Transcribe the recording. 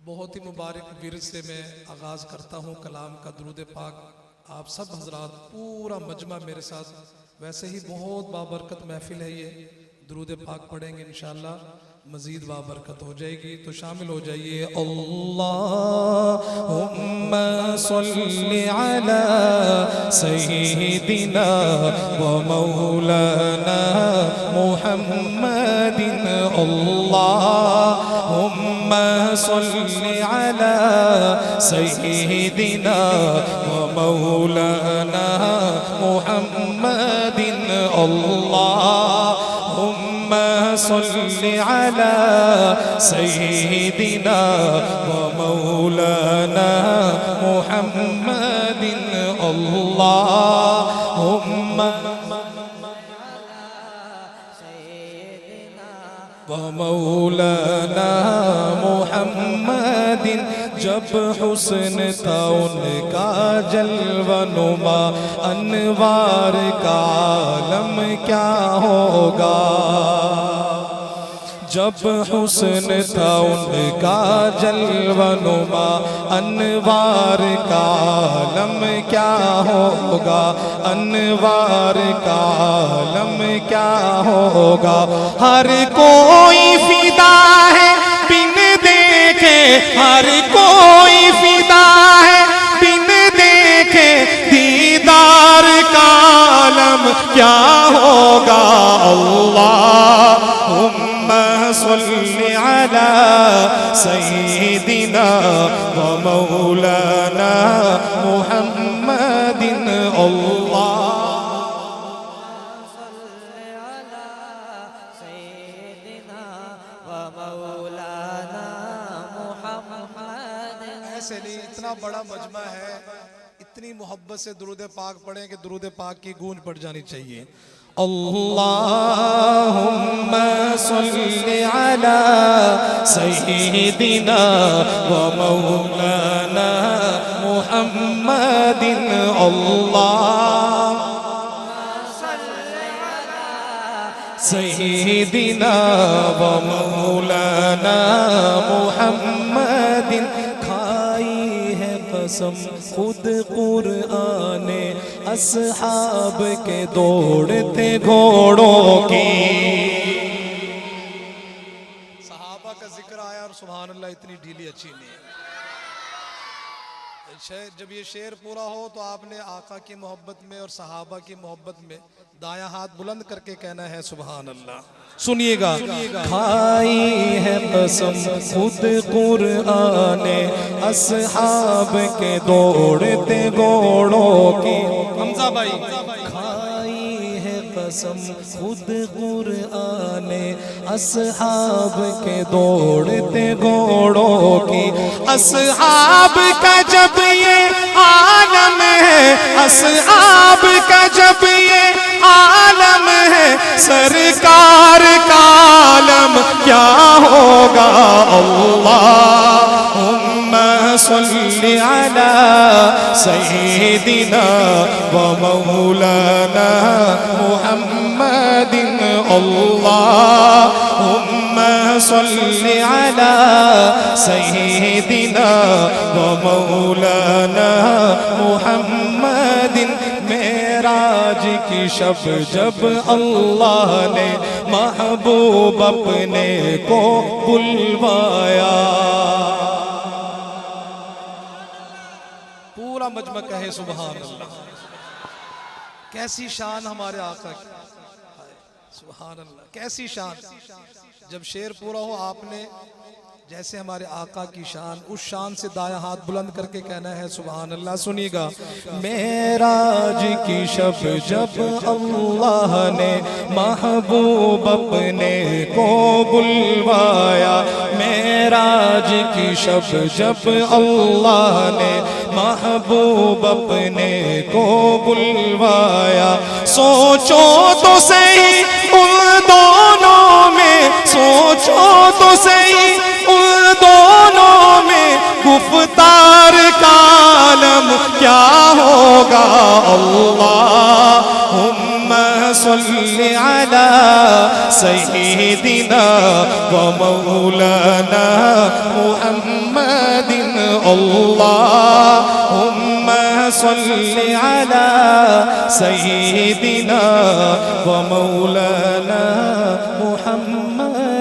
بہت ہی مبارک ورد سے میں آغاز کرتا ہوں کلام کا درود پاک. آپ سب حضرات پورا مجمع میرے ساتھ، ویسے ہی بہت بابرکت محفل ہے یہ، درود پاک پڑھیں گے انشاءاللہ مزید بابرکت ہو جائے گی، تو شامل ہو جائیے. اللہم صلی علی سیدنا و مولانا محمد. اللہم صلی علی سیدنا و مولانا محمد. اللہم صلی علی سیدنا و مولانا محمد. اللہم و مولانا محمد. جب حسن تھا ان کا جلوہ نما، انوار کا عالم کیا ہوگا. جب حسن تھا ان کا جلوہ نما، انوار کا عالم کیا ہوگا. انوار کا عالم کیا ہوگا. ہر کوئی فدا ہے بن دیکھے، ہر کوئی فدا ہے بن دیکھے، دیدار کا عالم کیا ہوگا. اللہم صلی علی سیدنا و مولانا محمد. ایسے نہیں، اتنا بڑا مجمع ہے، اتنی محبت سے درود پاک پڑھیں کہ درود پاک کی گونج پڑ جانی چاہیے. اللہم صلی علی سیدنا و مولانا محمد. اللہم صلی علی سیدنا و مولانا محمد. کھائی ہے قسم خود قرآن اصحاب کے دوڑتے گھوڑوں کی. صحابہ کا ذکر آیا اور سبحان اللہ اتنی ڈھیلی اچھی نہیں ہے. جب یہ شعر پورا ہو تو آپ نے آقا کی محبت میں اور صحابہ کی محبت میں دایاں ہاتھ بلند کر کے کہنا ہے سبحان اللہ. سنیے گا. کھائی ہے قسم خود قرآن اصحاب کے دوڑتے گھوڑوں کی. حمزہ بھائی. کھائی ہے قسم خود قرآن اصحاب کے دوڑتے گھوڑوں کی. اصحاب کا جب یہ عالم ہے، اصحاب کا جب یہ عالم ہے، سرکار کا عالم کیا ہوگا. اللہم صلی علی سیدنا و مولانا محمد. اللہم صلی علی سیدنا و مولانا محمد. معراج کی شب جب اللہ نے محبوب اپنے کو بلوایا. پورا مجمع کہے سبحان اللہ. کیسی شان ہمارے آقا کی، سبحان اللہ کیسی شان. جب شعر پورا ہو آپ نے جیسے ہمارے آقا کی شان، اس شان سے دایاں ہاتھ بلند کر کے کہنا ہے سبحان اللہ. سنیے گا. معراج کی شب جب اللہ نے محبوب اپنے کو بلوایا. معراج کی شب جب اللہ نے محبوب اپنے کو بلوایا. سوچو تو صحیح ان دونوں میں، سوچو تو صحیح ان دونوں میں، گفتار کا عالم کیا ہوگا. اللہم صل على سيدنا ومولانا محمد اللهم صل على سيدنا ومولانا محمد